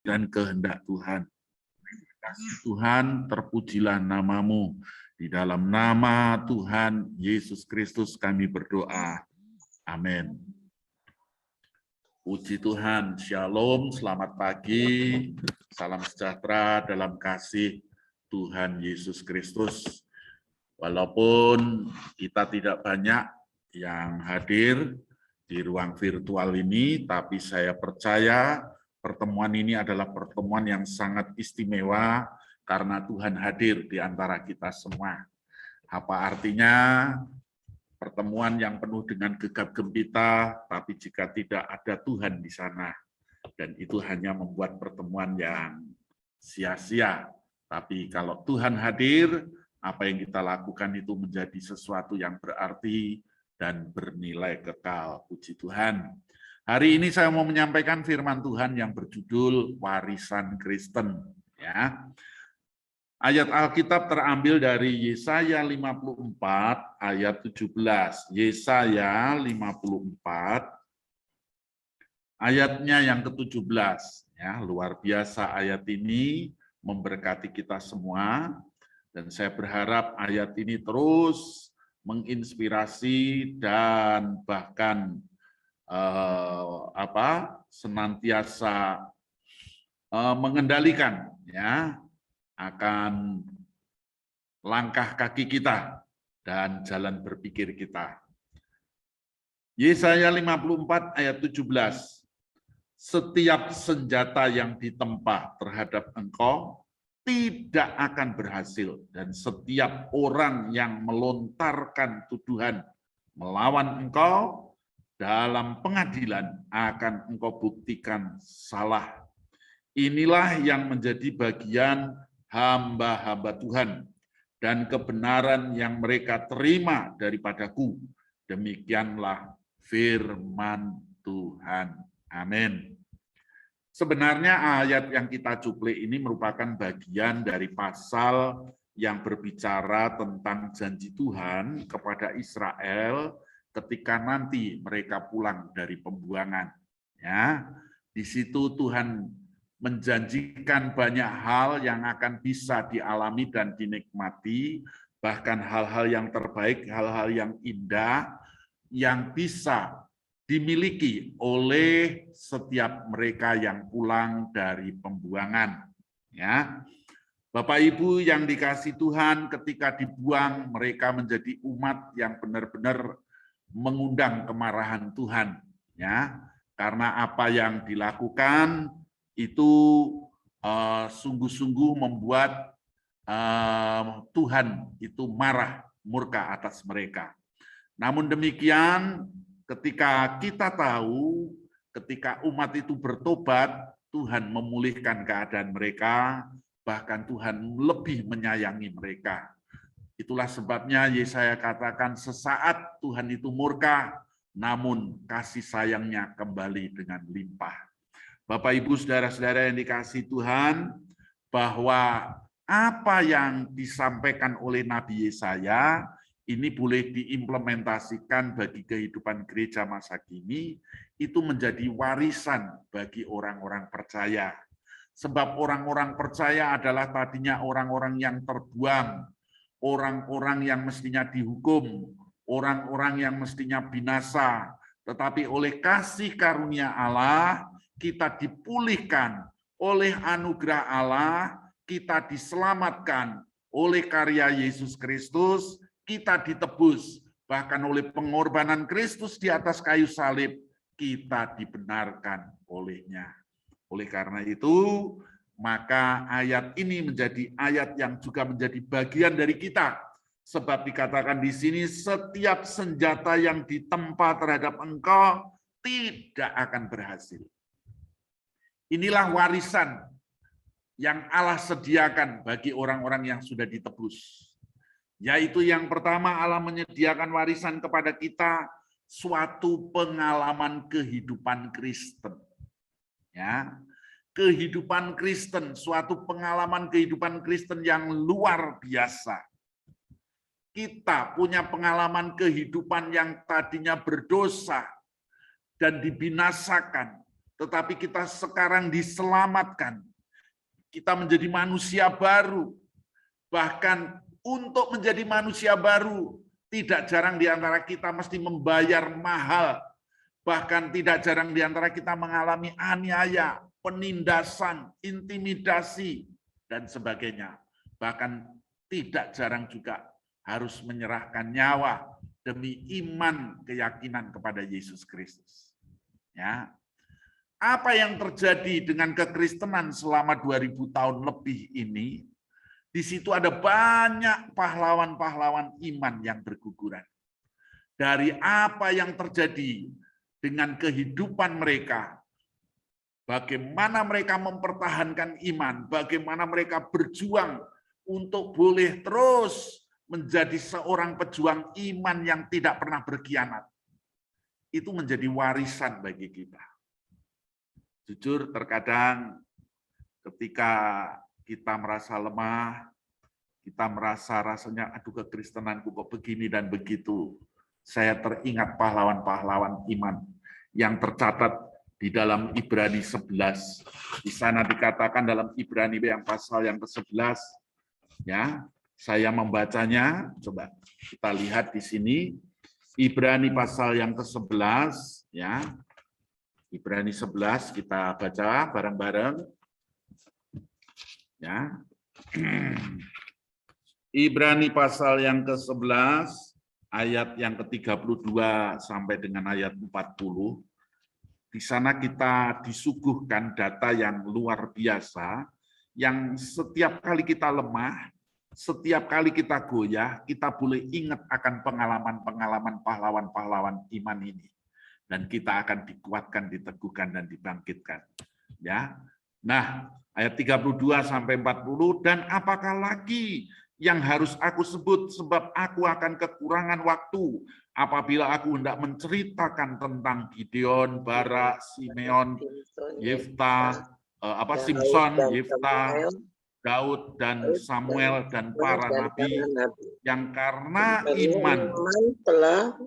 dan kehendak Tuhan. Kasih Tuhan, terpujilah namamu. Di dalam nama Tuhan Yesus Kristus kami berdoa. Amin. Puji Tuhan, Shalom, selamat pagi, salam sejahtera dalam kasih Tuhan Yesus Kristus. Walaupun kita tidak banyak yang hadir di ruang virtual ini, tapi saya percaya pertemuan ini adalah pertemuan yang sangat istimewa karena Tuhan hadir di antara kita semua. Apa artinya? Pertemuan yang penuh dengan gegap gempita, tapi jika tidak ada Tuhan di sana, dan itu hanya membuat pertemuan yang sia-sia. Tapi kalau Tuhan hadir, apa yang kita lakukan itu menjadi sesuatu yang berarti dan bernilai kekal. Puji Tuhan. Hari ini saya mau menyampaikan firman Tuhan yang berjudul Warisan Kristen. Ya. Ayat Alkitab terambil dari Yesaya 54 ayat 17. Yesaya 54 ayatnya yang ke-17. Ya, luar biasa ayat ini memberkati kita semua, dan saya berharap ayat ini terus menginspirasi dan bahkan senantiasa mengendalikan ya akan langkah kaki kita dan jalan berpikir kita. Yesaya 54 ayat 17. Setiap senjata yang ditempa terhadap engkau tidak akan berhasil, dan setiap orang yang melontarkan tuduhan melawan engkau dalam pengadilan akan engkau buktikan salah. Inilah yang menjadi bagian hamba-hamba Tuhan dan kebenaran yang mereka terima daripadaku. Demikianlah firman Tuhan. Amin. Sebenarnya ayat yang kita cuplik ini merupakan bagian dari pasal yang berbicara tentang janji Tuhan kepada Israel ketika nanti mereka pulang dari pembuangan. Ya, di situ Tuhan menjanjikan banyak hal yang akan bisa dialami dan dinikmati, bahkan hal-hal yang terbaik, hal-hal yang indah, yang bisa dimiliki oleh setiap mereka yang pulang dari pembuangan. Ya, Bapak Ibu yang dikasihi Tuhan, ketika dibuang, mereka menjadi umat yang benar-benar mengundang kemarahan Tuhan. Ya, karena apa yang dilakukan itu sungguh-sungguh membuat Tuhan itu marah, murka atas mereka. Namun demikian, ketika kita tahu, ketika umat itu bertobat, Tuhan memulihkan keadaan mereka, bahkan Tuhan lebih menyayangi mereka. Itulah sebabnya Yesaya katakan sesaat Tuhan itu murka, namun kasih sayangnya kembali dengan limpah. Bapak, Ibu, saudara-saudara yang dikasihi Tuhan, bahwa apa yang disampaikan oleh Nabi Yesaya ini boleh diimplementasikan bagi kehidupan gereja masa kini, itu menjadi warisan bagi orang-orang percaya. Sebab orang-orang percaya adalah tadinya orang-orang yang terbuang, orang-orang yang mestinya dihukum, orang-orang yang mestinya binasa, tetapi oleh kasih karunia Allah, kita dipulihkan, oleh anugerah Allah, kita diselamatkan, oleh karya Yesus Kristus, kita ditebus, bahkan oleh pengorbanan Kristus di atas kayu salib, kita dibenarkan olehnya. Oleh karena itu, maka ayat ini menjadi ayat yang juga menjadi bagian dari kita. Sebab dikatakan di sini, setiap senjata yang ditempa terhadap engkau tidak akan berhasil. Inilah warisan yang Allah sediakan bagi orang-orang yang sudah ditebus. Yaitu yang pertama, Allah menyediakan warisan kepada kita suatu pengalaman kehidupan Kristen. Ya, kehidupan Kristen, suatu pengalaman kehidupan Kristen yang luar biasa. Kita punya pengalaman kehidupan yang tadinya berdosa dan dibinasakan, tetapi kita sekarang diselamatkan. Kita menjadi manusia baru. Bahkan untuk menjadi manusia baru, tidak jarang di antara kita mesti membayar mahal. Bahkan tidak jarang di antara kita mengalami aniaya, penindasan, intimidasi, dan sebagainya. Bahkan tidak jarang juga harus menyerahkan nyawa demi iman keyakinan kepada Yesus Kristus. Ya. Apa yang terjadi dengan kekristenan selama 2000 tahun lebih ini? Di situ ada banyak pahlawan-pahlawan iman yang berguguran. Dari apa yang terjadi dengan kehidupan mereka, bagaimana mereka mempertahankan iman, bagaimana mereka berjuang untuk boleh terus menjadi seorang pejuang iman yang tidak pernah berkhianat. Itu menjadi warisan bagi kita. Jujur, terkadang ketika kita merasa lemah, kita merasa rasanya, aduh kekristenanku kok begini dan begitu. Saya teringat pahlawan-pahlawan iman yang tercatat di dalam Ibrani 11. Di sana dikatakan dalam Ibrani yang pasal yang ke-11, ya, saya membacanya, coba kita lihat di sini, Ibrani pasal yang ke-11, ya, Ibrani 11 kita baca bareng-bareng. Ya. Ibrani pasal yang ke-11 ayat yang ke-32 sampai dengan ayat 40. Di sana kita disuguhkan data yang luar biasa yang setiap kali kita lemah, setiap kali kita goyah, kita boleh ingat akan pengalaman-pengalaman pahlawan-pahlawan iman ini. Dan kita akan dikuatkan, diteguhkan, dan dibangkitkan. Ya. Nah, ayat 32 sampai 40, dan apakah lagi yang harus aku sebut, sebab aku akan kekurangan waktu apabila aku hendak menceritakan tentang Gideon, Barak, Simeon, Yefta, Simson, Yefta, Daud, dan Samuel, dan para nabi yang karena iman telah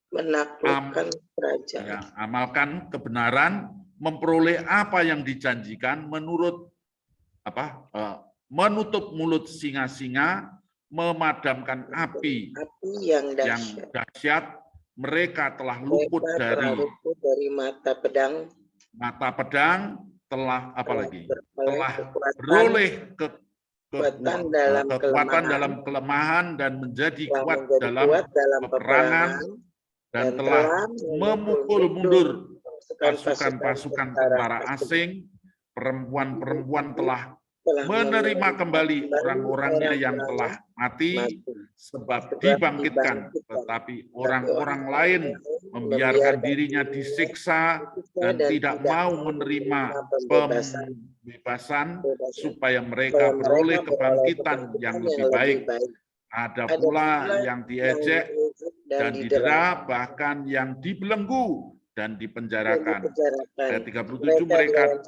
menaklukkan kerajaan. Ya, amalkan kebenaran, memperoleh apa yang dijanjikan menurut menutup mulut singa-singa, memadamkan api yang dahsyat. Mereka telah luput dari mata pedang. Mata pedang telah telah beroleh kekuatan dalam kelemahan dan menjadi kuat dalam peperangan. Dan telah memukul mundur pasukan-pasukan tentara asing, perempuan-perempuan telah menerima kembali orang-orangnya yang telah mati, sebab dibangkitkan, tetapi orang-orang lain membiarkan dirinya disiksa dan tidak mau menerima pembebasan supaya mereka beroleh kebangkitan yang lebih baik. Ada pula yang diejek dan didera, bahkan yang dibelenggu dan dipenjarakan. Ayat 37, mereka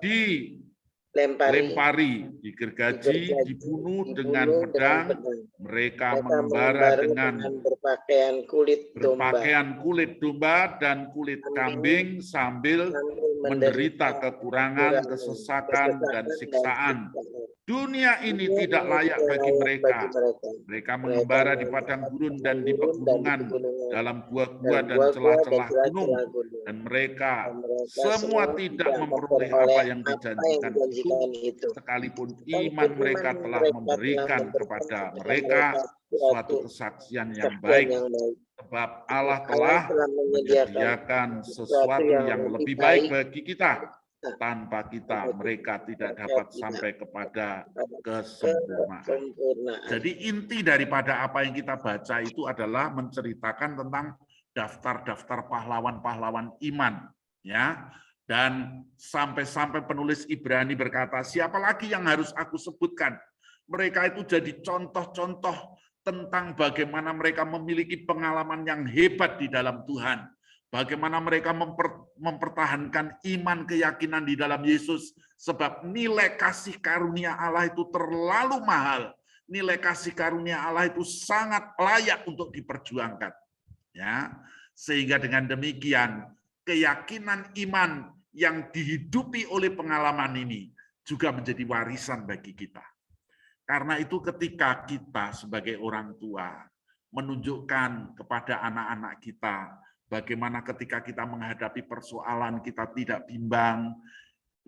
dilempari, digergaji, dibunuh dengan pedang. Mereka mengembara dengan berpakaian kulit domba dan kulit kambing sambil menderita kekurangan, kesesakan, dan siksaan. Dunia ini tidak layak bagi mereka. Mereka mengembara di padang gurun dan di pegunungan, dalam gua-gua dan celah-celah gunung. Dan mereka semua tidak memperoleh apa yang dijanjikan itu, sekalipun iman mereka telah memberikan kepada mereka suatu kesaksian yang baik. Sebab Allah telah menyediakan sesuatu yang lebih baik bagi kita. Tanpa kita, mereka tidak dapat sampai kepada kesempurnaan. Jadi inti daripada apa yang kita baca itu adalah menceritakan tentang daftar-daftar pahlawan-pahlawan iman, ya. Dan sampai-sampai penulis Ibrani berkata, siapa lagi yang harus aku sebutkan? Mereka itu jadi contoh-contoh tentang bagaimana mereka memiliki pengalaman yang hebat di dalam Tuhan. Bagaimana mereka mempertahankan iman keyakinan di dalam Yesus, sebab nilai kasih karunia Allah itu terlalu mahal. Nilai kasih karunia Allah itu sangat layak untuk diperjuangkan. Ya, sehingga dengan demikian keyakinan iman yang dihidupi oleh pengalaman ini juga menjadi warisan bagi kita. Karena itu ketika kita sebagai orang tua menunjukkan kepada anak-anak kita bagaimana ketika kita menghadapi persoalan kita tidak bimbang,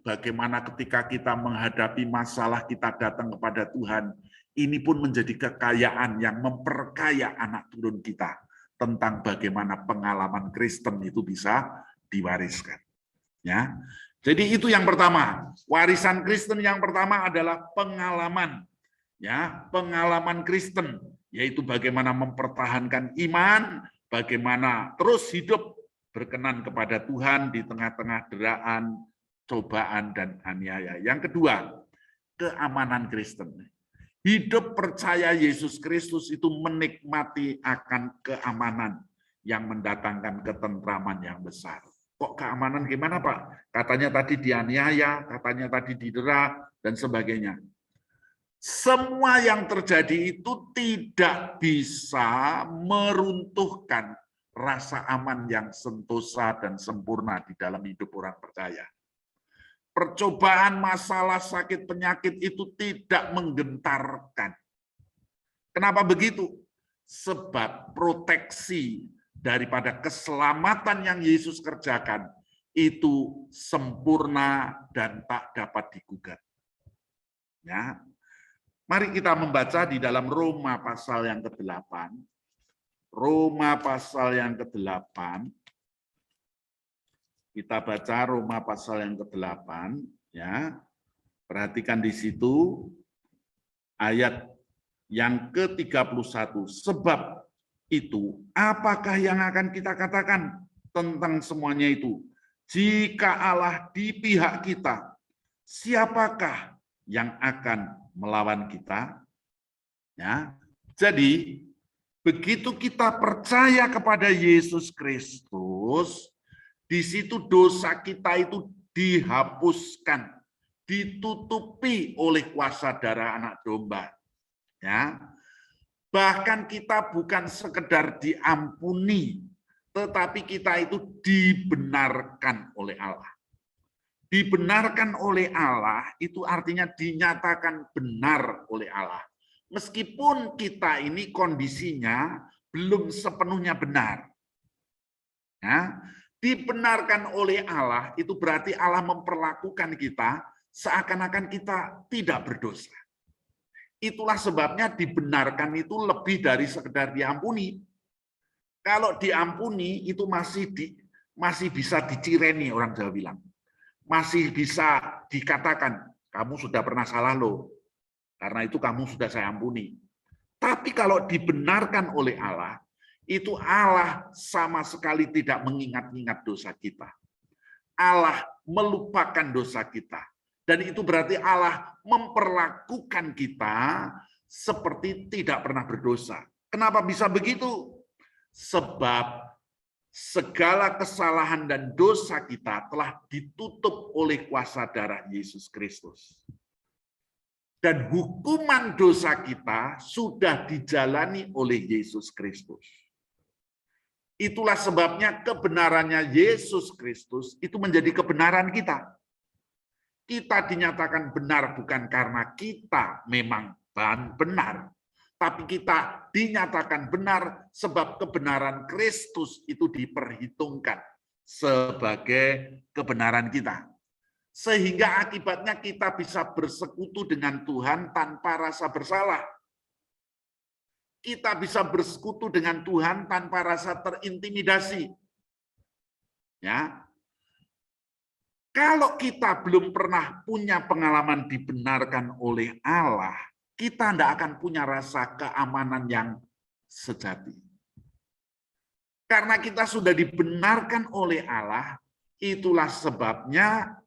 bagaimana ketika kita menghadapi masalah kita datang kepada Tuhan, ini pun menjadi kekayaan yang memperkaya anak turun kita tentang bagaimana pengalaman Kristen itu bisa diwariskan. Ya, jadi itu yang pertama. Warisan Kristen yang pertama adalah pengalaman. Ya, pengalaman Kristen, yaitu bagaimana mempertahankan iman, bagaimana terus hidup berkenan kepada Tuhan di tengah-tengah deraan, cobaan, dan aniaya. Yang kedua, keamanan Kristen. Hidup percaya Yesus Kristus itu menikmati akan keamanan yang mendatangkan ketentraman yang besar. Kok keamanan gimana, Pak? Katanya tadi dianiaya, katanya tadi didera, dan sebagainya. Semua yang terjadi itu tidak bisa meruntuhkan rasa aman yang sentosa dan sempurna di dalam hidup orang percaya. Percobaan, masalah, sakit, penyakit itu tidak menggentarkan. Kenapa begitu? Sebab proteksi daripada keselamatan yang Yesus kerjakan itu sempurna dan tak dapat digugat. Ya. Mari kita membaca di dalam Roma pasal yang ke-8. Roma pasal yang ke-8. Kita baca Roma pasal yang ke-8, ya. Perhatikan di situ ayat yang ke-31. Sebab itu, apakah yang akan kita katakan tentang semuanya itu? Jika Allah di pihak kita, siapakah yang akan melawan kita? Ya. Jadi, begitu kita percaya kepada Yesus Kristus, di situ dosa kita itu dihapuskan, ditutupi oleh kuasa darah anak domba. Ya. Bahkan kita bukan sekedar diampuni, tetapi kita itu dibenarkan oleh Allah. Dibenarkan oleh Allah itu artinya dinyatakan benar oleh Allah. Meskipun kita ini kondisinya belum sepenuhnya benar. Ya, dibenarkan oleh Allah itu berarti Allah memperlakukan kita seakan-akan kita tidak berdosa. Itulah sebabnya dibenarkan itu lebih dari sekedar diampuni. Kalau diampuni itu masih bisa dicireni, orang Jawa bilang. Masih bisa dikatakan, kamu sudah pernah salah loh, karena itu kamu sudah saya ampuni. Tapi kalau dibenarkan oleh Allah, itu Allah sama sekali tidak mengingat-ingat dosa kita. Allah melupakan dosa kita. Dan itu berarti Allah memperlakukan kita seperti tidak pernah berdosa. Kenapa bisa begitu? Sebab segala kesalahan dan dosa kita telah ditutup oleh kuasa darah Yesus Kristus. Dan hukuman dosa kita sudah dijalani oleh Yesus Kristus. Itulah sebabnya kebenarannya Yesus Kristus itu menjadi kebenaran kita. Kita dinyatakan benar bukan karena kita memang benar, tapi kita dinyatakan benar sebab kebenaran Kristus itu diperhitungkan sebagai kebenaran kita. Sehingga akibatnya kita bisa bersekutu dengan Tuhan tanpa rasa bersalah. Kita bisa bersekutu dengan Tuhan tanpa rasa terintimidasi. Ya. Kalau kita belum pernah punya pengalaman dibenarkan oleh Allah, kita tidak akan punya rasa keamanan yang sejati. Karena kita sudah dibenarkan oleh Allah, itulah sebabnya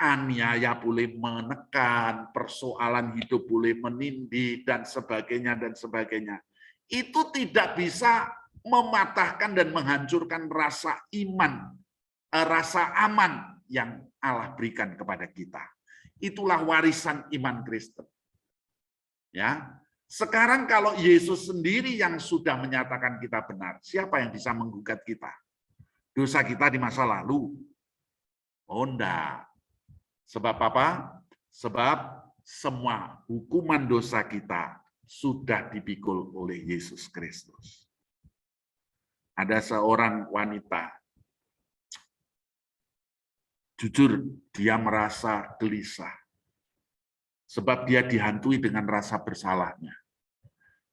aniaya boleh menekan, persoalan hidup boleh menindih, dan sebagainya, dan sebagainya. Itu tidak bisa mematahkan dan menghancurkan rasa iman, rasa aman yang Allah berikan kepada kita. Itulah warisan iman Kristen. Ya, sekarang kalau Yesus sendiri yang sudah menyatakan kita benar, siapa yang bisa menggugat kita? Dosa kita di masa lalu, Oh enggak. Sebab apa? Sebab semua hukuman dosa kita sudah dipikul oleh Yesus Kristus. Ada seorang wanita, jujur dia merasa gelisah. Sebab dia dihantui dengan rasa bersalahnya.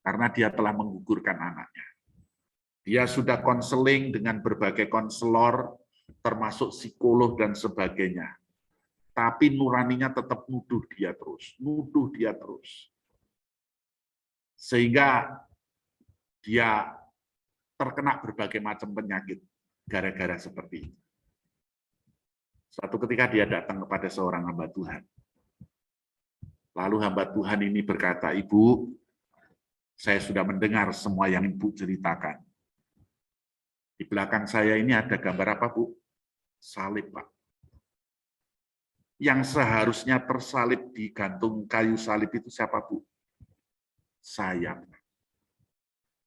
Karena dia telah menggugurkan anaknya. Dia sudah konseling dengan berbagai konselor, termasuk psikolog dan sebagainya. Tapi nuraninya tetap nuduh dia terus. Sehingga dia terkena berbagai macam penyakit gara-gara seperti itu. Suatu ketika dia datang kepada seorang hamba Tuhan. Lalu hamba Tuhan ini berkata, "Ibu, saya sudah mendengar semua yang Ibu ceritakan. Di belakang saya ini ada gambar apa, Bu? Salib, Pak. Yang seharusnya tersalib di gantung kayu salib itu siapa, Bu? Saya.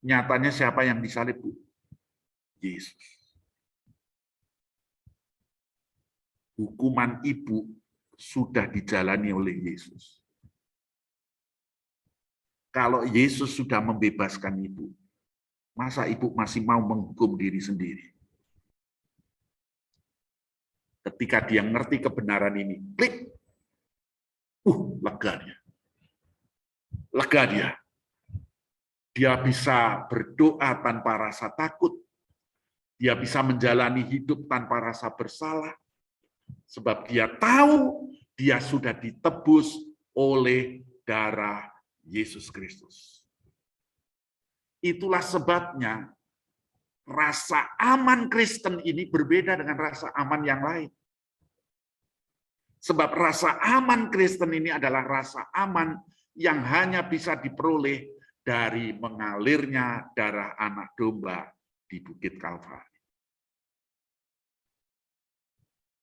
Nyatanya siapa yang disalib, Bu? Yesus. Hukuman Ibu sudah dijalani oleh Yesus. Kalau Yesus sudah membebaskan Ibu, masa Ibu masih mau menghukum diri sendiri? Ketika dia ngerti kebenaran ini, klik, lega dia. Lega dia. Dia bisa berdoa tanpa rasa takut. Dia bisa menjalani hidup tanpa rasa bersalah. Sebab dia tahu dia sudah ditebus oleh darah Yesus Kristus. Itulah sebabnya rasa aman Kristen ini berbeda dengan rasa aman yang lain. Sebab rasa aman Kristen ini adalah rasa aman yang hanya bisa diperoleh dari mengalirnya darah anak domba di Bukit Kalvari.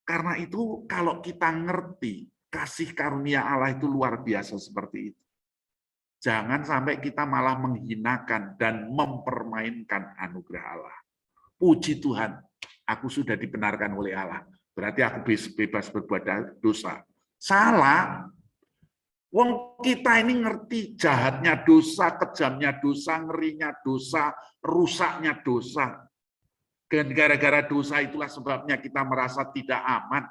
Karena itu kalau kita ngerti kasih karunia Allah itu luar biasa seperti itu. Jangan sampai kita malah menghinakan dan mempermainkan anugerah Allah. Puji Tuhan, aku sudah dibenarkan oleh Allah. Berarti aku bebas berbuat dosa. Salah. Wong kita ini ngerti jahatnya dosa, kejamnya dosa, ngerinya dosa, rusaknya dosa. Dan gara-gara dosa itulah sebabnya kita merasa tidak aman.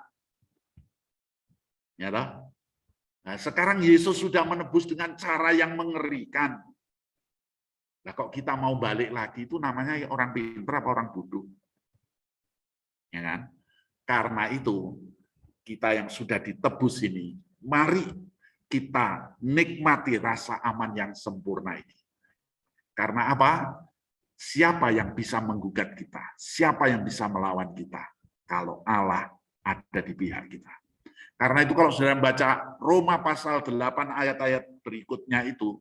Ya toh? Nah, sekarang Yesus sudah menebus dengan cara yang mengerikan. Nah, kok kita mau balik lagi itu namanya orang pintar apa orang bodoh? Ya kan? Karena itu kita yang sudah ditebus ini, mari kita nikmati rasa aman yang sempurna ini. Karena apa? Siapa yang bisa menggugat kita? Siapa yang bisa melawan kita? Kalau Allah ada di pihak kita. Karena itu kalau saudara baca Roma pasal 8 ayat-ayat berikutnya itu,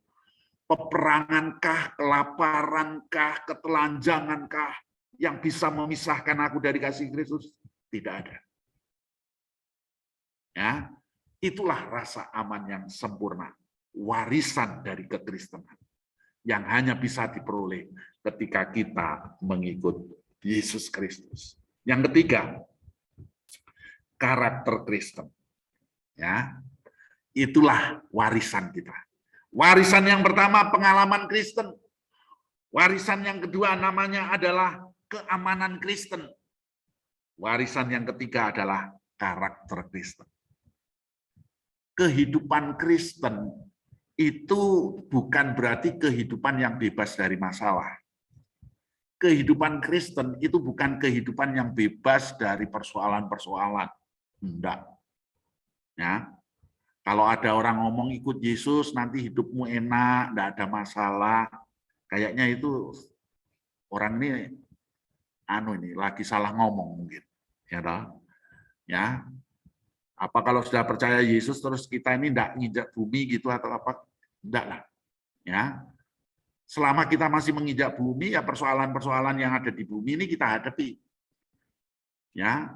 peperangankah, kelaparankah, ketelanjangankah yang bisa memisahkan aku dari kasih Kristus? Tidak ada. Ya, itulah rasa aman yang sempurna, warisan dari kekristenan yang hanya bisa diperoleh ketika kita mengikut Yesus Kristus. Yang ketiga, karakter Kristen. Ya, itulah warisan kita. Warisan yang pertama pengalaman Kristen. Warisan yang kedua namanya adalah keamanan Kristen. Warisan yang ketiga adalah karakter Kristen. Kehidupan Kristen itu bukan berarti kehidupan yang bebas dari masalah. Kehidupan Kristen itu bukan kehidupan yang bebas dari persoalan-persoalan. Enggak. Ya, kalau ada orang ngomong ikut Yesus nanti hidupmu enak, enggak ada masalah, kayaknya itu orang ini lagi salah ngomong mungkin, ya toh? Ya, apa kalau sudah percaya Yesus terus kita ini enggak nginjak bumi gitu atau apa? Enggak lah, ya. Selama kita masih menginjak bumi, ya persoalan-persoalan yang ada di bumi ini kita hadapi. Ya,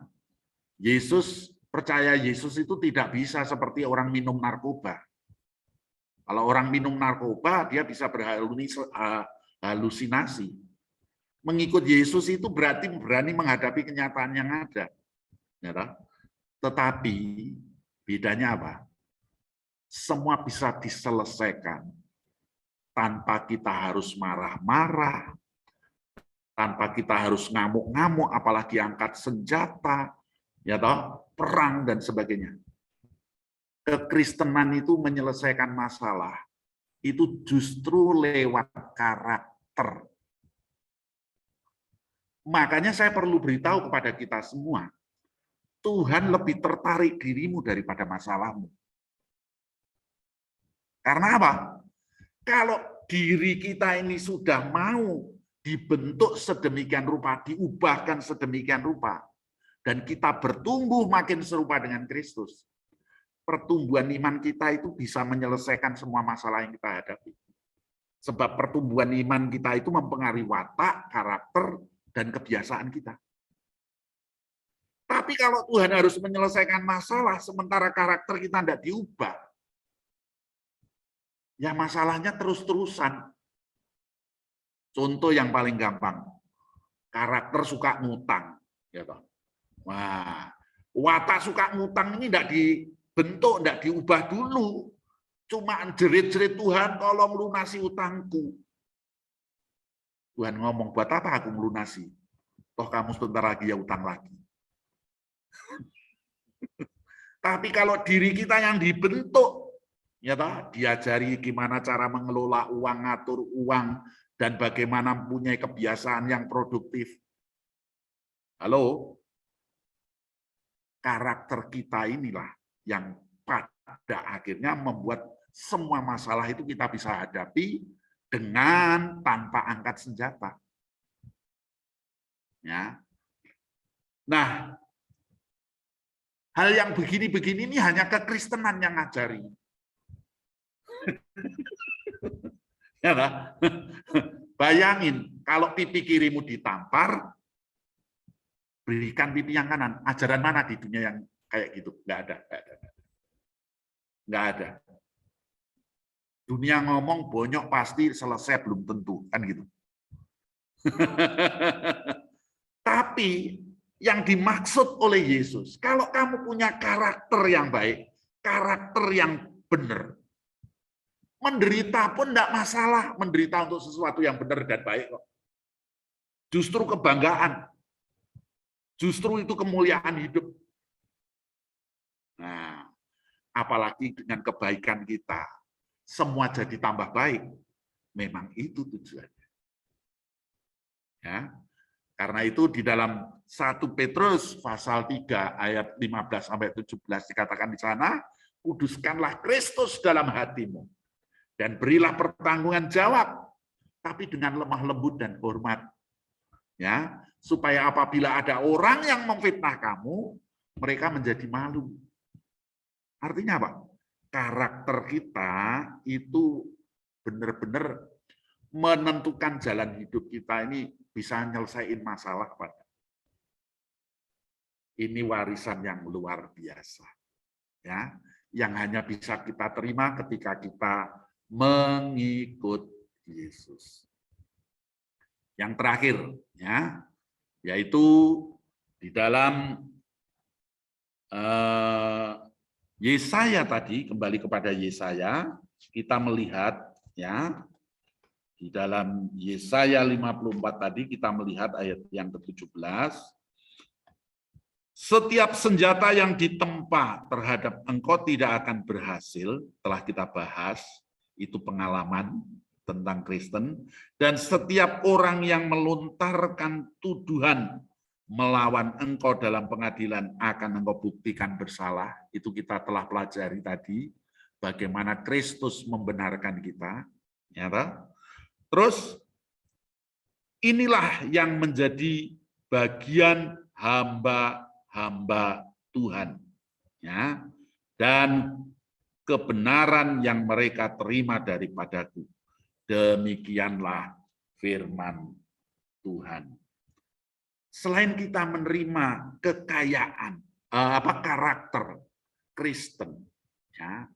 percaya Yesus itu tidak bisa seperti orang minum narkoba. Kalau orang minum narkoba, dia bisa berhalusinasi. Mengikut Yesus itu berarti berani menghadapi kenyataan yang ada. Ya, Tetapi bedanya apa? Semua bisa diselesaikan tanpa kita harus marah-marah, tanpa kita harus ngamuk-ngamuk, apalagi angkat senjata, ya toh, perang dan sebagainya. Kekristenan itu menyelesaikan masalah itu justru lewat karakter. Makanya saya perlu beritahu kepada kita semua, Tuhan lebih tertarik dirimu daripada masalahmu. Karena apa? Kalau diri kita ini sudah mau dibentuk sedemikian rupa, diubahkan sedemikian rupa, dan kita bertumbuh makin serupa dengan Kristus, pertumbuhan iman kita itu bisa menyelesaikan semua masalah yang kita hadapi. Sebab pertumbuhan iman kita itu mempengaruhi watak, karakter, dan kebiasaan kita. Tapi kalau Tuhan harus menyelesaikan masalah, sementara karakter kita tidak diubah, ya masalahnya terus-terusan. Contoh yang paling gampang, karakter suka ngutang. Ya toh. Wah, watak suka ngutang ini tidak dibentuk, tidak diubah dulu. Cuma jerit-jerit, Tuhan tolong lunasi utangku. Tuhan ngomong, buat apa aku melunasi? Toh kamu sebentar lagi ya utang lagi. Tapi kalau diri kita yang dibentuk, ya toh, diajari gimana cara mengelola uang, ngatur uang, dan bagaimana mempunyai kebiasaan yang produktif. Halo? Karakter kita inilah yang pada akhirnya membuat semua masalah itu kita bisa hadapi dengan tanpa angkat senjata. Ya. Nah, hal yang begini-begini ini hanya kekristenan yang ngajari. Ya, nah? Bayangin kalau pipi kirimu ditampar, berikan pipi yang kanan. Ajaran mana di dunia yang kayak gitu? Nggak ada. Nggak ada. Dunia ngomong bonyok pasti selesai belum tentu, kan gitu. Tapi yang dimaksud oleh Yesus, kalau kamu punya karakter yang baik, karakter yang benar, menderita pun tidak masalah, menderita untuk sesuatu yang benar dan baik kok. Justru kebanggaan, justru itu kemuliaan hidup. Nah, apalagi dengan kebaikan kita, semua jadi tambah baik. Memang itu tujuannya. Ya. Karena itu di dalam 1 Petrus pasal 3 ayat 15 sampai 17 dikatakan di sana, kuduskanlah Kristus dalam hatimu dan berilah pertanggungan jawab, tapi dengan lemah lembut dan hormat. Ya, supaya apabila ada orang yang memfitnah kamu, mereka menjadi malu. Artinya apa? Karakter kita itu benar-benar menentukan jalan hidup kita ini bisa nyelesain masalah, Pak. Ini warisan yang luar biasa. Ya, yang hanya bisa kita terima ketika kita mengikut Yesus. Yang terakhir, ya, yaitu di dalam Yesaya tadi, kembali kepada Yesaya, kita melihat, ya, di dalam Yesaya 54 tadi kita melihat ayat yang ke-17, setiap senjata yang ditempa terhadap engkau tidak akan berhasil, telah kita bahas, itu pengalaman tentang Kristen, dan setiap orang yang melontarkan tuduhan melawan engkau dalam pengadilan akan engkau buktikan bersalah. Itu kita telah pelajari tadi, bagaimana Kristus membenarkan kita. Ya, terus, inilah yang menjadi bagian hamba-hamba Tuhan. Ya, dan kebenaran yang mereka terima daripadaku. Demikianlah firman Tuhan. Selain kita menerima kekayaan, karakter Kristen, ya,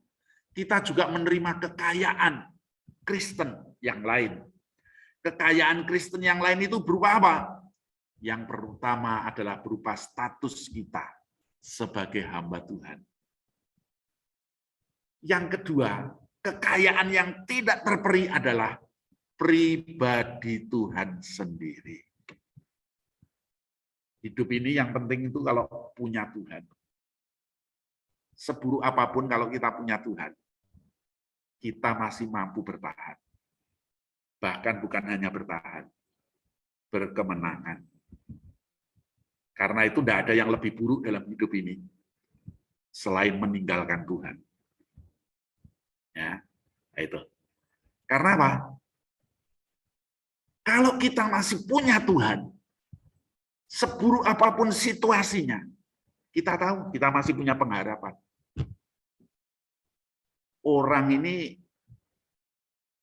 kita juga menerima kekayaan Kristen yang lain. Kekayaan Kristen yang lain itu berupa apa? Yang pertama adalah berupa status kita sebagai hamba Tuhan. Yang kedua, kekayaan yang tidak terperi adalah pribadi Tuhan sendiri. Hidup ini yang penting itu kalau punya Tuhan. Seburuk apapun kalau kita punya Tuhan, kita masih mampu bertahan. Bahkan bukan hanya bertahan, berkemenangan. Karena itu tidak ada yang lebih buruk dalam hidup ini selain meninggalkan Tuhan. Ya, itu. Karena apa? Kalau kita masih punya Tuhan, seburuk apapun situasinya, kita tahu kita masih punya pengharapan. Orang ini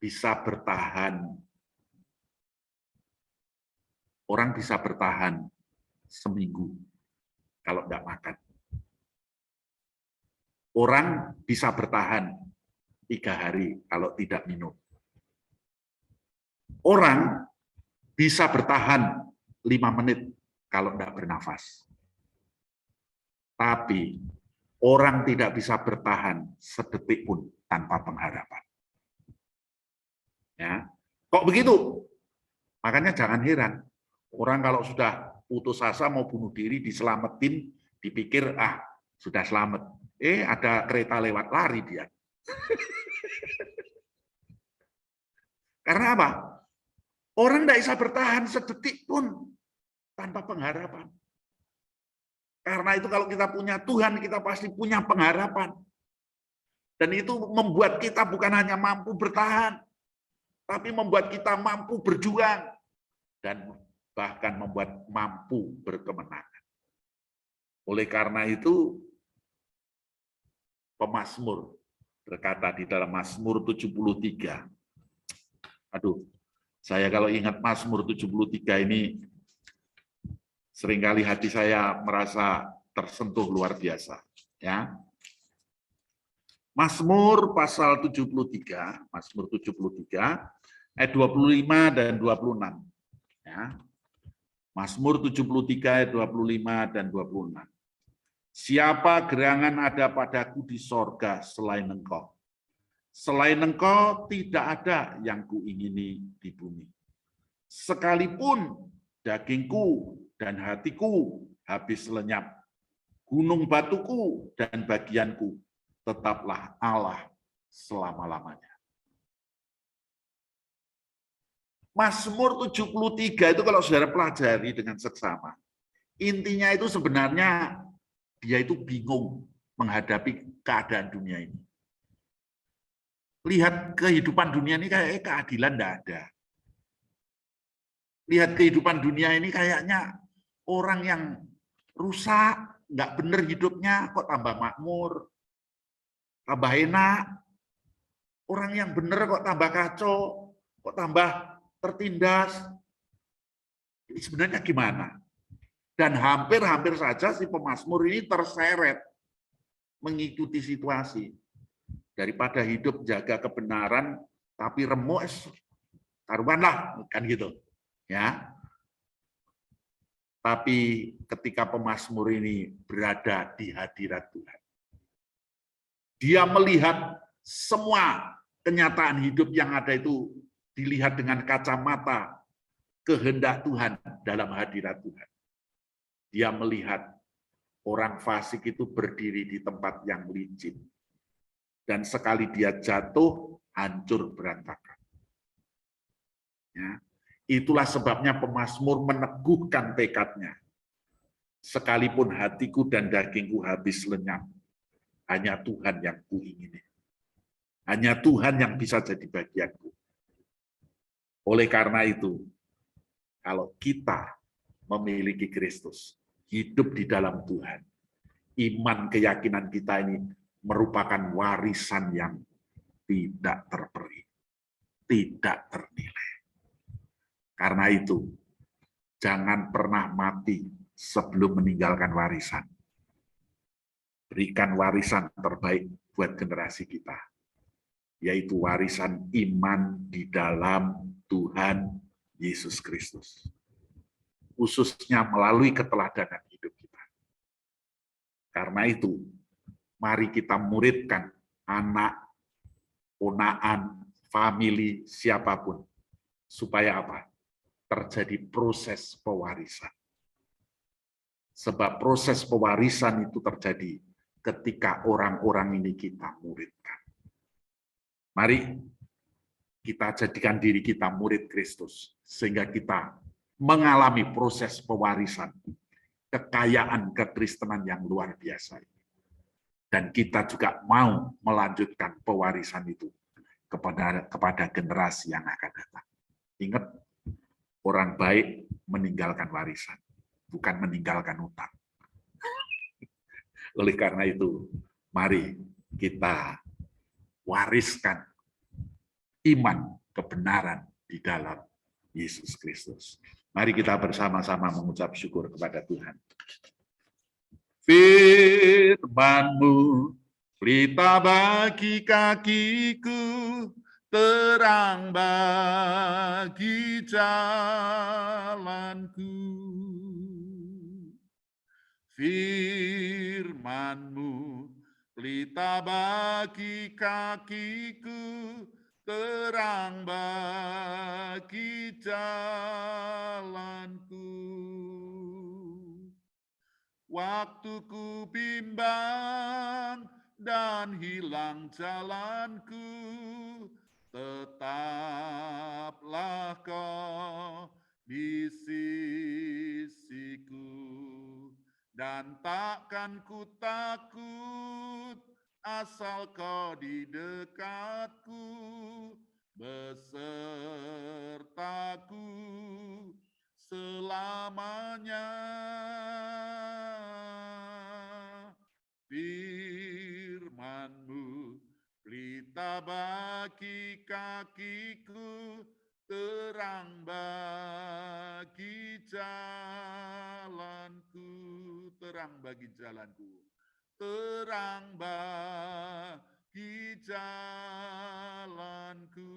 bisa bertahan. Orang bisa bertahan seminggu kalau tidak makan. Orang bisa bertahan 3 hari kalau tidak minum. Orang bisa bertahan 5 menit kalau tidak bernafas. Tapi orang tidak bisa bertahan sedetik pun tanpa pengharapan. Ya, kok begitu? Makanya jangan heran. Orang kalau sudah putus asa mau bunuh diri, diselamatin, dipikir sudah selamat. Ada kereta lewat, lari dia. Karena apa? Orang tidak bisa bertahan sedetik pun tanpa pengharapan. Karena itu kalau kita punya Tuhan, kita pasti punya pengharapan. Dan itu membuat kita bukan hanya mampu bertahan, tapi membuat kita mampu berjuang. Dan bahkan membuat mampu berkemenangan. Oleh karena itu, pemazmur berkata di dalam Mazmur 73. Saya kalau ingat Mazmur 73 ini, seringkali hati saya merasa tersentuh luar biasa. Ya. Mazmur pasal 73, Mazmur 73, ayat 25 dan 26. Ya. Mazmur 73 ayat 25 dan 26. Siapa gerangan ada padaku di sorga selain Engkau? Selain Engkau tidak ada yang kuingini di bumi. Sekalipun dagingku dan hatiku habis lenyap, gunung batuku dan bagianku tetaplah Allah selama-lamanya. Mazmur 73 itu kalau saudara pelajari dengan seksama, intinya itu sebenarnya dia itu bingung menghadapi keadaan dunia ini. Lihat kehidupan dunia ini kayak keadilan tidak ada. Lihat kehidupan dunia ini kayaknya orang yang rusak, nggak benar hidupnya, kok tambah makmur, tambah enak. Orang yang benar kok tambah kacau, kok tambah tertindas. Ini sebenarnya gimana? Dan hampir-hampir saja si pemazmur ini terseret mengikuti situasi. Daripada hidup jaga kebenaran, tapi remuk, karuanlah, kan gitu. Ya. Tapi ketika pemazmur ini berada di hadirat Tuhan, dia melihat semua kenyataan hidup yang ada itu dilihat dengan kacamata kehendak Tuhan dalam hadirat Tuhan. Dia melihat orang fasik itu berdiri di tempat yang licin. Dan sekali dia jatuh, hancur berantakan. Ya. Itulah sebabnya pemazmur meneguhkan tekadnya. Sekalipun hatiku dan dagingku habis lenyap, hanya Tuhan yang kuingini. Hanya Tuhan yang bisa jadi bagianku. Oleh karena itu, kalau kita memiliki Kristus, hidup di dalam Tuhan, iman keyakinan kita ini merupakan warisan yang tidak terperi, tidak ternilai. Karena itu, jangan pernah mati sebelum meninggalkan warisan. Berikan warisan terbaik buat generasi kita, yaitu warisan iman di dalam Tuhan Yesus Kristus. Khususnya melalui keteladanan hidup kita. Karena itu, mari kita muridkan anak, ponaan, famili, siapapun. Supaya apa? Terjadi proses pewarisan. Sebab proses pewarisan itu terjadi ketika orang-orang ini kita muridkan. Mari kita jadikan diri kita murid Kristus, sehingga kita mengalami proses pewarisan, kekayaan kekristenan yang luar biasa. Dan kita juga mau melanjutkan pewarisan itu kepada generasi yang akan datang. Ingat, orang baik meninggalkan warisan, bukan meninggalkan utang. Oleh karena itu, mari kita wariskan iman, kebenaran di dalam Yesus Kristus. Mari kita bersama-sama mengucap syukur kepada Tuhan. Firman-Mu, pelita bagi kakiku, terang bagi jalanku. Firman-Mu, pelita bagi kakiku, terang bagi jalanku. Waktuku bimbang dan hilang jalanku, tetaplah Kau di sisiku, dan takkan ku takut asal Kau di dekatku, besertaku selamanya. Firman-Mu, pelita bagi kakiku, terang bagi jalanku, terang bagi jalanku, terang bagi jalanku.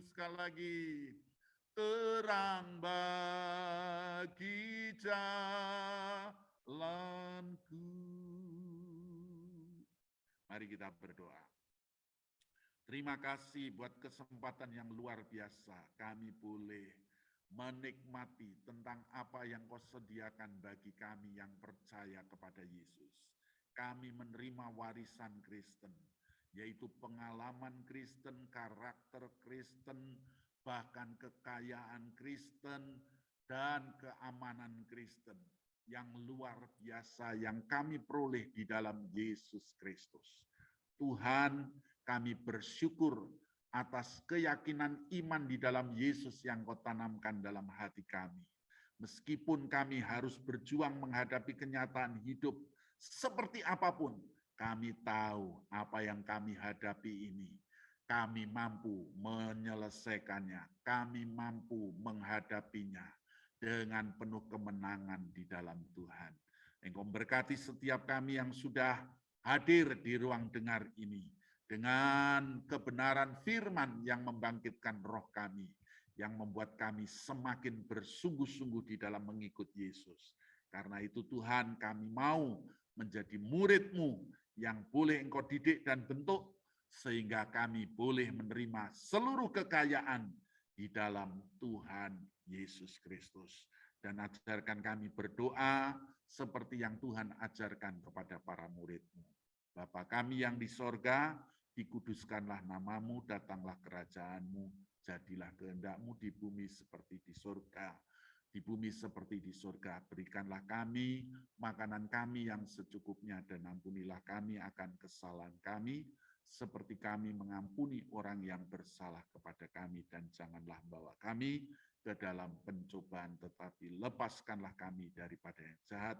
Sekali lagi, terang bagi jalanku. Mari kita berdoa. Terima kasih buat kesempatan yang luar biasa. Kami boleh menikmati tentang apa yang Kau sediakan bagi kami yang percaya kepada Yesus. Kami menerima warisan Kristen, yaitu pengalaman Kristen, karakter Kristen, bahkan kekayaan Kristen, dan keamanan Kristen yang luar biasa yang kami peroleh di dalam Yesus Kristus. Tuhan, kami bersyukur atas keyakinan iman di dalam Yesus yang Kau tanamkan dalam hati kami. Meskipun kami harus berjuang menghadapi kenyataan hidup seperti apapun, kami tahu apa yang kami hadapi ini. Kami mampu menyelesaikannya, kami mampu menghadapinya dengan penuh kemenangan di dalam Tuhan. Engkau memberkati setiap kami yang sudah hadir di ruang dengar ini, dengan kebenaran firman yang membangkitkan roh kami, yang membuat kami semakin bersungguh-sungguh di dalam mengikut Yesus. Karena itu Tuhan, kami mau menjadi murid-Mu yang boleh Engkau didik dan bentuk, sehingga kami boleh menerima seluruh kekayaan di dalam Tuhan Yesus Kristus. Dan ajarkan kami berdoa seperti yang Tuhan ajarkan kepada para murid-Mu. Bapa kami yang di sorga, dikuduskanlah nama-Mu, datanglah kerajaan-Mu, jadilah kehendak-Mu di bumi seperti di sorga. Di bumi seperti di sorga, berikanlah kami makanan kami yang secukupnya, dan ampunilah kami akan kesalahan kami, seperti kami mengampuni orang yang bersalah kepada kami, dan janganlah bawa kami ke dalam pencobaan, tetapi lepaskanlah kami daripada yang jahat,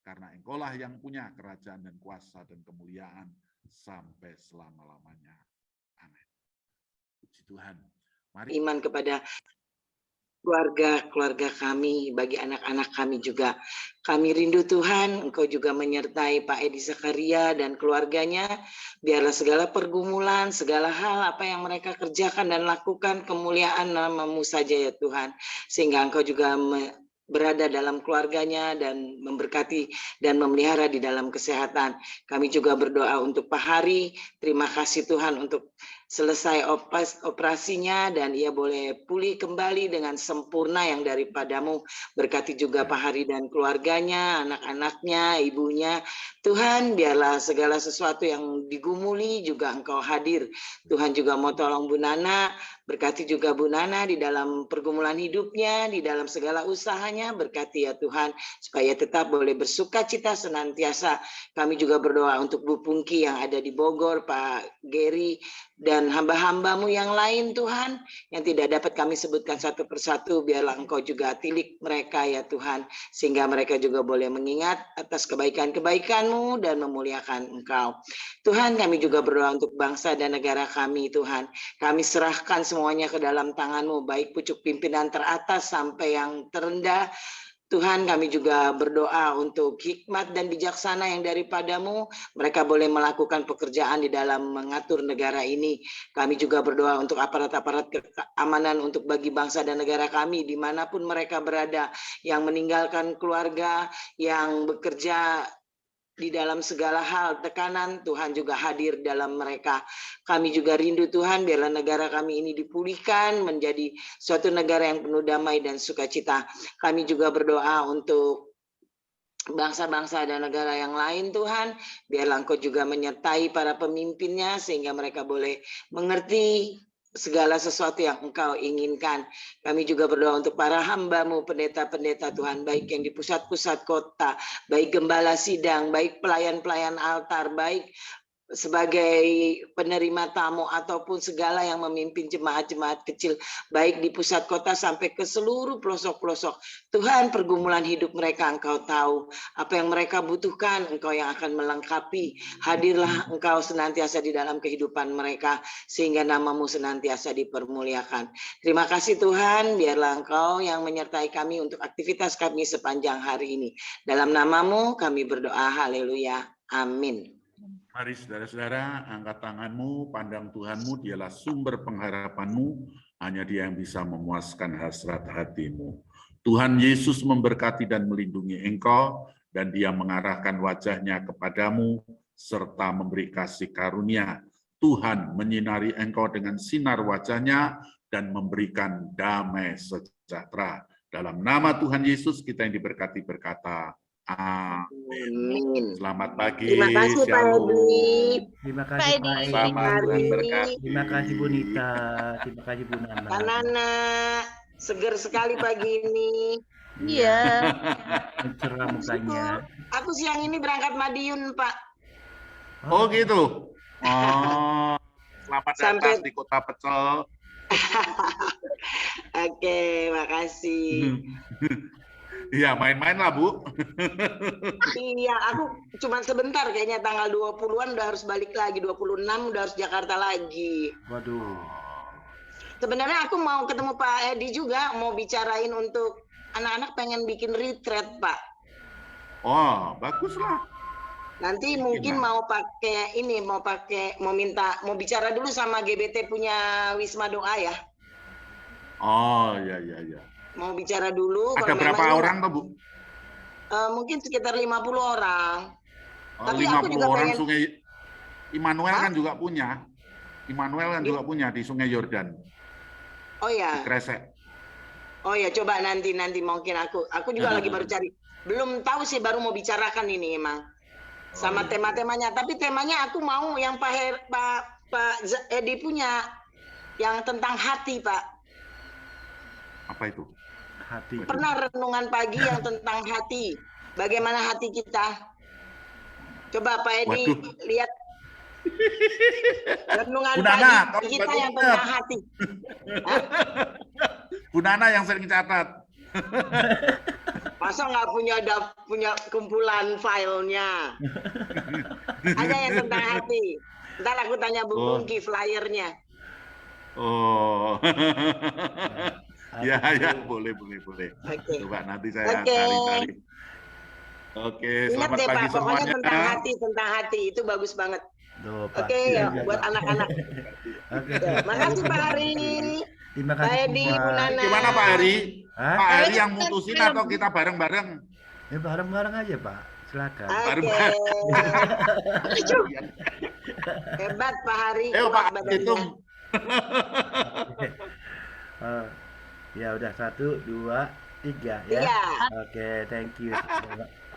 karena Engkaulah yang punya kerajaan dan kuasa dan kemuliaan sampai selama-lamanya. Amin. Puji Tuhan. Mari Iman kepada keluarga kami, bagi anak-anak kami juga. Kami rindu Tuhan, Engkau juga menyertai Pak Edi Zakaria dan keluarganya. Biarlah segala pergumulan, segala hal apa yang mereka kerjakan dan lakukan, kemuliaan nama-Mu saja ya Tuhan. Sehingga Engkau juga berada dalam keluarganya dan memberkati dan memelihara di dalam kesehatan. Kami juga berdoa untuk Pak Hari. Terima kasih Tuhan untuk selesai operasinya dan ia boleh pulih kembali dengan sempurna yang daripadamu. Berkati juga Pak Hari dan keluarganya, anak-anaknya, ibunya. Tuhan, biarlah segala sesuatu yang digumuli juga Engkau hadir. Tuhan juga mau tolong Bu Nana, berkati juga Bu Nana di dalam pergumulan hidupnya, di dalam segala usahanya. Berkati ya Tuhan, supaya tetap boleh bersuka cita senantiasa. Kami juga berdoa untuk Bu Pungki yang ada di Bogor, Pak Geri, dan hamba-hambamu yang lain Tuhan, yang tidak dapat kami sebutkan satu persatu, biarlah Engkau juga tilik mereka ya Tuhan, sehingga mereka juga boleh mengingat atas kebaikan-kebaikan-Mu dan memuliakan Engkau. Tuhan, kami juga berdoa untuk bangsa dan negara kami Tuhan. Kami serahkan semuanya ke dalam tangan-Mu, baik pucuk pimpinan teratas sampai yang terendah. Tuhan, kami juga berdoa untuk hikmat dan bijaksana yang daripadamu. Mereka boleh melakukan pekerjaan di dalam mengatur negara ini. Kami juga berdoa untuk aparat-aparat keamanan untuk bagi bangsa dan negara kami, dimanapun mereka berada, yang meninggalkan keluarga, yang bekerja di dalam segala hal, tekanan, Tuhan juga hadir dalam mereka. Kami juga rindu Tuhan, biarlah negara kami ini dipulihkan, menjadi suatu negara yang penuh damai dan sukacita. Kami juga berdoa untuk bangsa-bangsa dan negara yang lain Tuhan, biarlah Engkau juga menyertai para pemimpinnya, sehingga mereka boleh mengerti segala sesuatu yang Engkau inginkan. Kami juga berdoa untuk para hamba-Mu, pendeta-pendeta Tuhan, baik yang di pusat-pusat kota, baik gembala sidang, baik pelayan-pelayan altar, baik sebagai penerima tamu ataupun segala yang memimpin jemaat-jemaat kecil, baik di pusat kota sampai ke seluruh pelosok-pelosok. Tuhan, pergumulan hidup mereka Engkau tahu, apa yang mereka butuhkan Engkau yang akan melengkapi. Hadirlah Engkau senantiasa di dalam kehidupan mereka, sehingga nama-Mu senantiasa dipermuliakan. Terima kasih Tuhan, biarlah Engkau yang menyertai kami untuk aktivitas kami sepanjang hari ini. Dalam nama-Mu kami berdoa, haleluya, amin. Mari saudara-saudara, angkat tanganmu, pandang Tuhanmu, dialah sumber pengharapanmu, hanya Dia yang bisa memuaskan hasrat hatimu. Tuhan Yesus memberkati dan melindungi engkau, dan Dia mengarahkan wajahnya kepadamu, serta memberi kasih karunia. Tuhan menyinari engkau dengan sinar wajahnya, dan memberikan damai sejahtera. Dalam nama Tuhan Yesus, kita yang diberkati berkata, amin. Selamat pagi. Terima kasih Pak Edi. Terima kasih Pak Edi. Selamat berkati. Terima kasih Bu Nita. Terima kasih Bu Nana. Pak Nana, seger sekali pagi ini. Iya. Cerah mukanya. Aku siang ini berangkat Madiun Pak. Oh gitu. Oh, selamat datang di Kota Pecel. Oke, makasih. Iya, main-main lah, Bu. Iya, aku cuma sebentar kayaknya, tanggal 20-an udah harus balik lagi, 26 udah harus Jakarta lagi. Waduh. Sebenarnya aku mau ketemu Pak Edi juga, mau bicarain untuk anak-anak pengen bikin retreat, Pak. Oh, bagus lah. Nanti mungkin mau pakai ini, mau bicara dulu sama GBT punya Wisma Doa ya. Oh, iya. Mau bicara dulu. Ada berapa orang tuh, Bu? Mungkin sekitar 50 orang. Oh, Tapi 50 aku juga orang pengen... Sungai Immanuel kan juga punya. Immanuel kan juga punya di Sungai Yordan. Oh ya. Di Kresek. Oh ya, coba nanti mungkin aku juga lagi baru cari. Belum tahu sih, baru mau bicarakan ini emang. Sama tema-temanya. Tapi temanya aku mau yang Pak Edi punya, yang tentang hati, Pak. Apa itu? Hati. Pernah renungan pagi yang tentang hati. Bagaimana hati kita? Coba Pak Edi lihat renungan pagi kita yang tentang hati. Bu Nana yang sering catat. Masa nggak punya kumpulan filenya? Ada yang tentang hati. Ntar aku tanya Bu Pungki flyernya. Oh. Ya, boleh. Okay. Coba nanti saya cari. Oke, selamat pagi Pak, semuanya. Pokoknya tentang hati itu bagus banget. Oke, ya, buat anak-anak. Oke. Makasih Pak Hari. Terima kasih Pak Edi, semua. Bu Nana. Gimana Pak Heri? Hah? Pak Heri Ayo, yang kita mutusin film. atau kita bareng-bareng? Ya bareng-bareng aja Pak. Silakan. Oke. Bareng-bareng. Hebat Pak Hari. Ayo kuat Pak badannya. hitung. Oh, ya udah 1, 2, 3 ya. Tiga. Oke, thank you.